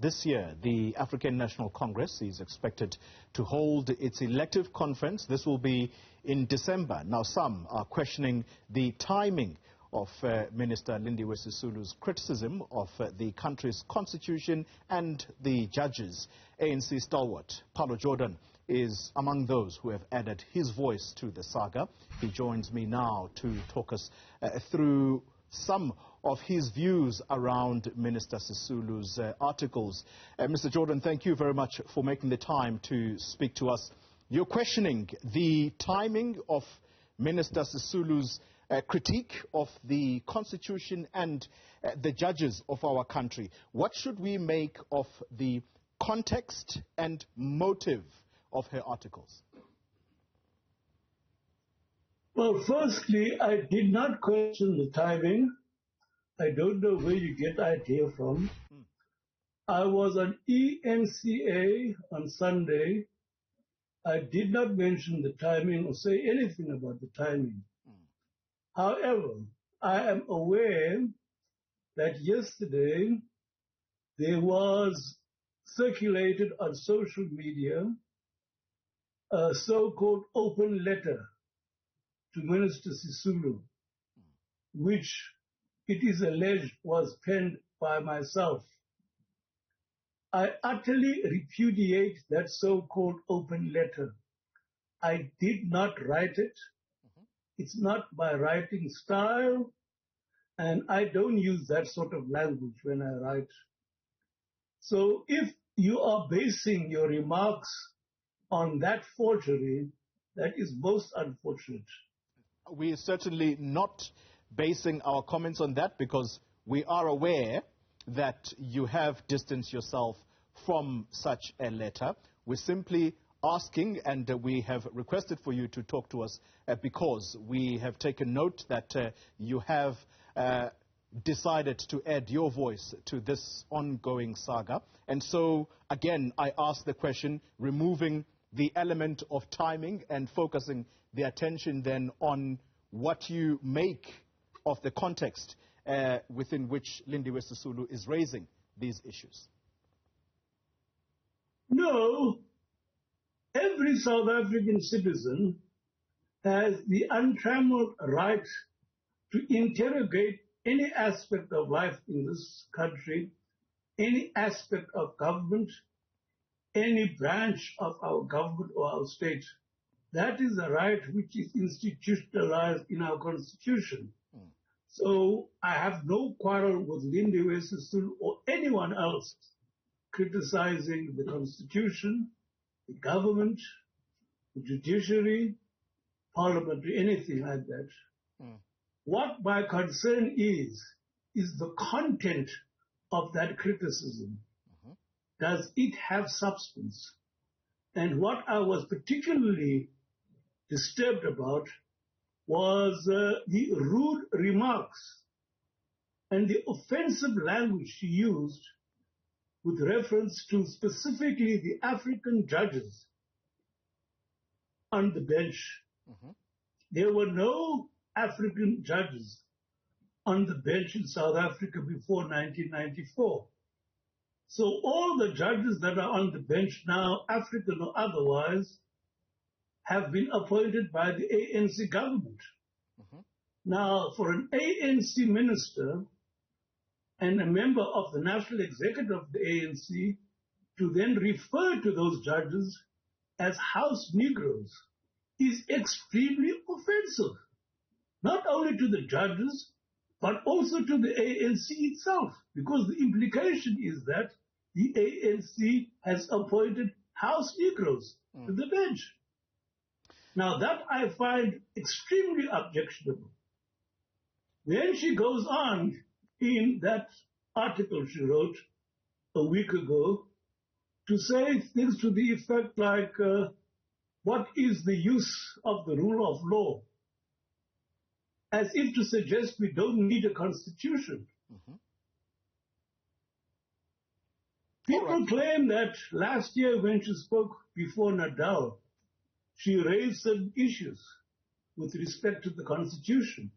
This year, the African National Congress is expected to hold its elective conference. This will be in December. Now, some are questioning the timing of Minister Lindiwe Sisulu's criticism of the country's constitution and the judges. ANC stalwart Pallo Jordan is among those who have added his voice to the saga. He joins me now to talk us through some of his views around Minister Sisulu's articles. Mr. Jordan, thank you very much for making the time to speak to us. You're questioning the timing of Minister Sisulu's critique of the constitution and the judges of our country. What should we make of the context and motive of her articles? Well, firstly, I did not question the timing. I don't know where you get the idea from. I was on ENCA on Sunday. I did not mention the timing or say anything about the timing. However, I am aware that yesterday there was circulated on social media a so-called open letter to Minister Sisulu, which it is alleged was penned by myself. I utterly repudiate that so-called open letter. I did not write it. It's not my writing style, and I don't use that sort of language when I write. So if you are basing your remarks on that forgery, that is most unfortunate. We are certainly not basing our comments on that because we are aware that you have distanced yourself from such a letter. We're simply asking, and we have requested for you to talk to us because we have taken note that you have decided to add your voice to this ongoing saga. And so, again, I ask the question, removing the element of timing and focusing the attention then on what you make of the context within which Lindiwe Sisulu is raising these issues. No, every South African citizen has the untrammeled right to interrogate any aspect of life in this country, any aspect of government, any branch of our government or our state. That is a right which is institutionalized in our constitution. So I have no quarrel with Lindiwe Sisulu or anyone else criticizing the constitution, the government, the judiciary, parliament, or anything like that. What my concern is the content of that criticism. Does it have substance? And what I was particularly disturbed about was the rude remarks and the offensive language she used with reference to specifically the African judges on the bench. There were no African judges on the bench in South Africa before 1994. So all the judges that are on the bench now, African or otherwise, have been appointed by the ANC government. Now, for an ANC minister and a member of the national executive of the ANC to then refer to those judges as house Negroes is extremely offensive, not only to the judges, but also to the ANC itself, because the implication is that the ANC has appointed house Negroes to the bench. Now that I find extremely objectionable. Then she goes on in that article she wrote a week ago to say things to the effect like, what is the use of the rule of law? As if to suggest we don't need a constitution. People claim that last year when she spoke before Nadal, she raised some issues with respect to the constitution.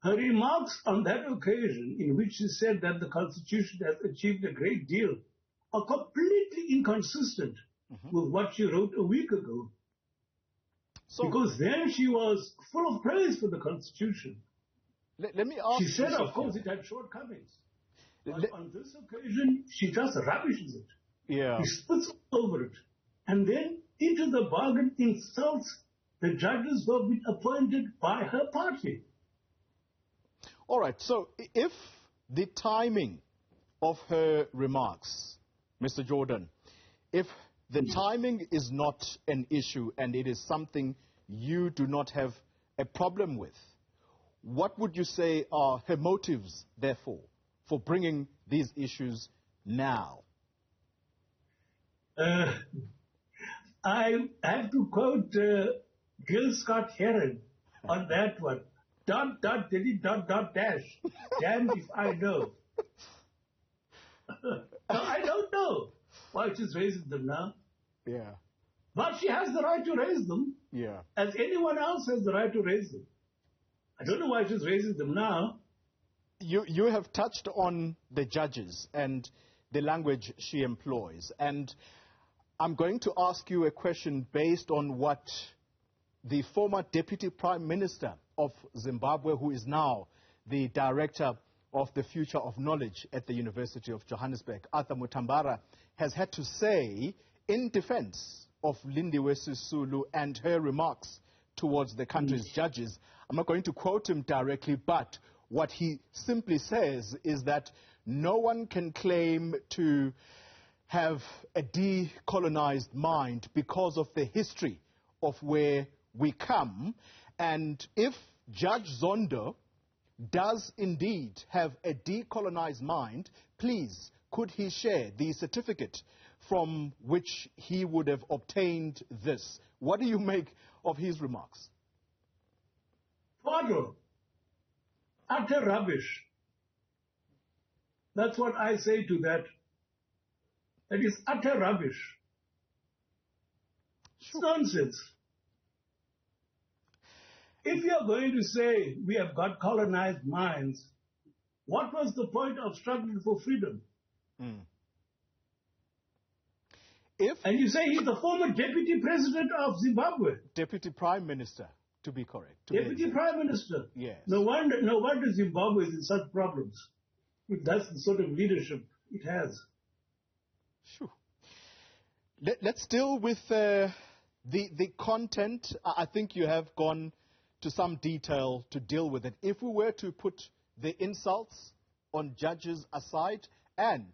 Her remarks on that occasion, in which she said that the Constitution has achieved a great deal, are completely inconsistent with what she wrote a week ago. So, because then she was full of praise for the Constitution. Let me ask she said, of course, it had shortcomings. But on this occasion, she just rubbishes it. Yeah. She spits over it. And then, into the bargain, insults the judges who have been appointed by her party. All right. So, if the timing of her remarks, Mr. Jordan, if the timing is not an issue and it is something you do not have a problem with, what would you say are her motives, therefore, for bringing these issues now? I have to quote Gil Scott-Heron on that one. ... dash. Damned if I know. I don't know why she's raising them now. Yeah. But she has the right to raise them. Yeah. As anyone else has the right to raise them. I don't know why she's raising them now. You have touched on the judges and the language she employs. And I'm going to ask you a question based on what the former Deputy Prime Minister of Zimbabwe, who is now the Director of the Future of Knowledge at the University of Johannesburg, Arthur Mutambara, has had to say in defense of Lindiwe Sisulu and her remarks towards the country's judges. I'm not going to quote him directly, but what he simply says is that no one can claim to have a decolonized mind because of the history of where we come. And if Judge Zondo does indeed have a decolonized mind, please, could he share the certificate from which he would have obtained this? What do you make of his remarks? Pardon. Utter rubbish. That's what I say to that. That is utter rubbish. Sure. It's nonsense. If you're going to say we have got colonized minds, what was the point of struggling for freedom? And you say he's the former deputy president of Zimbabwe. Deputy Prime Minister, to be correct. Deputy Prime Minister. Yes. No wonder Zimbabwe is in such problems. If that's the sort of leadership it has. Sure. Let's deal with the content. I think you have gone to some detail to deal with it. If we were to put the insults on judges aside, and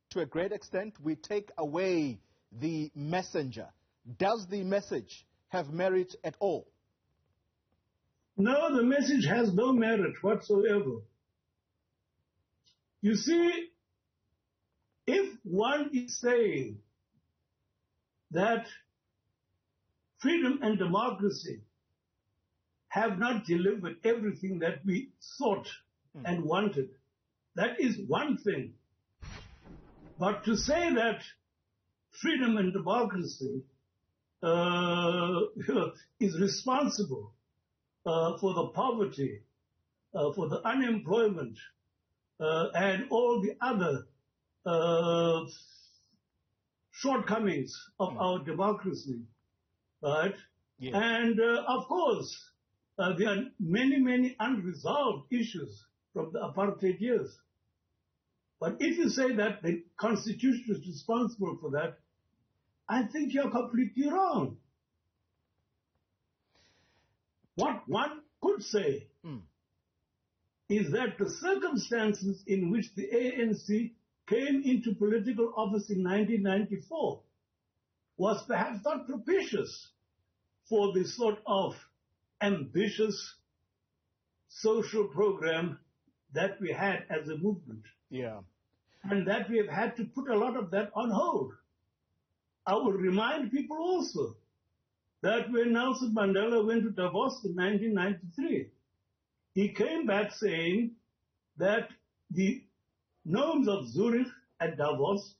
to a great extent we take away the messenger, does the message have merit at all? No, the message has no merit whatsoever. You see, if one is saying that freedom and democracy have not delivered everything that we sought and wanted, that is one thing. But to say that freedom and democracy is responsible for the poverty, for the unemployment, and all the other shortcomings of our democracy, right? Yes. And of course, there are many, many unresolved issues from the apartheid years. But if you say that the Constitution is responsible for that, I think you're completely wrong. What one could say is that the circumstances in which the ANC came into political office in 1994 was perhaps not propitious for the sort of ambitious social program that we had as a movement. Yeah. And that we have had to put a lot of that on hold. I will remind people also that when Nelson Mandela went to Davos in 1993, he came back saying that the gnomes of Zurich and Davos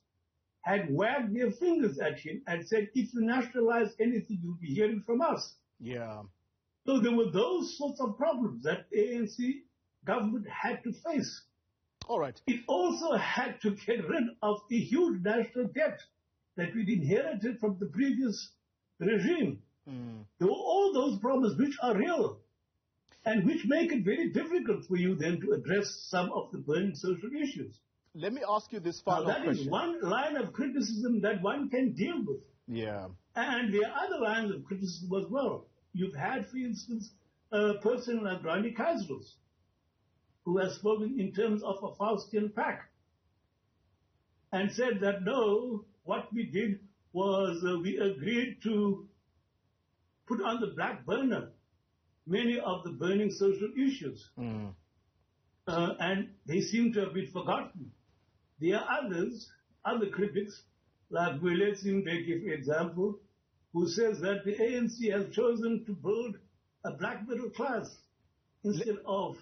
had wagged their fingers at him and said, if you nationalize anything, you'll be hearing from us. Yeah. So there were those sorts of problems that ANC government had to face. All right. It also had to get rid of the huge national debt that we'd inherited from the previous regime. There were all those problems which are real and which make it very difficult for you then to address some of the burning social issues. Let me ask you this final question. That is one line of criticism that one can deal with. Yeah. And there are other lines of criticism as well. You've had, for instance, a person like Ronnie Kasrils, who has spoken in terms of a Faustian pact and said that, no, what we did was we agreed to put on the back burner many of the burning social issues. And they seem to have been forgotten. There are others, other critics, like Gwele Simbeki, for example, who says that the ANC has chosen to build a black middle class instead of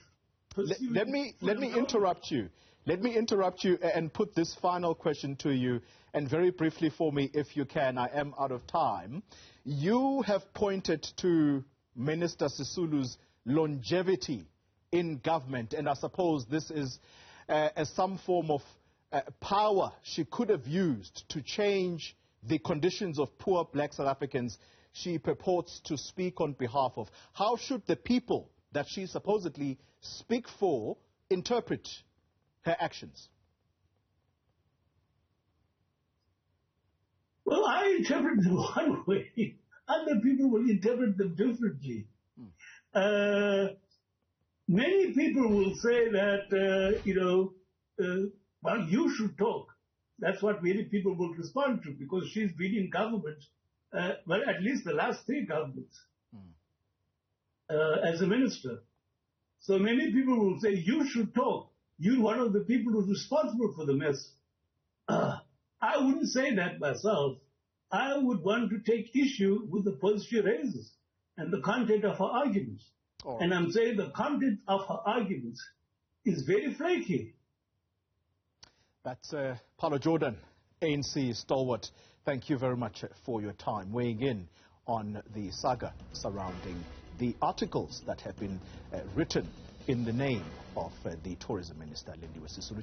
pursuing... Let me interrupt you. Let me interrupt you and put this final question to you, and very briefly for me, if you can. I am out of time. You have pointed to Minister Sisulu's longevity in government, and I suppose this is some form of power she could have used to change the conditions of poor black South Africans she purports to speak on behalf of. How should the people that she supposedly speak for interpret her actions? Well, I interpret them one way. Other people will interpret them differently. Many people will say that, well, you should talk. That's what many people will respond to, because she's been in government, well, at least the last 3 governments, as a minister. So many people will say, you should talk. You're one of the people who's responsible for the mess. I wouldn't say that myself. I would want to take issue with the points she raises and the content of her arguments. Right. And I'm saying the content of her arguments is very flaky. That's Pallo Jordan, ANC stalwart. Thank you very much for your time, weighing in on the saga surrounding the articles that have been written in the name of the Tourism Minister, Lindiwe Sisulu.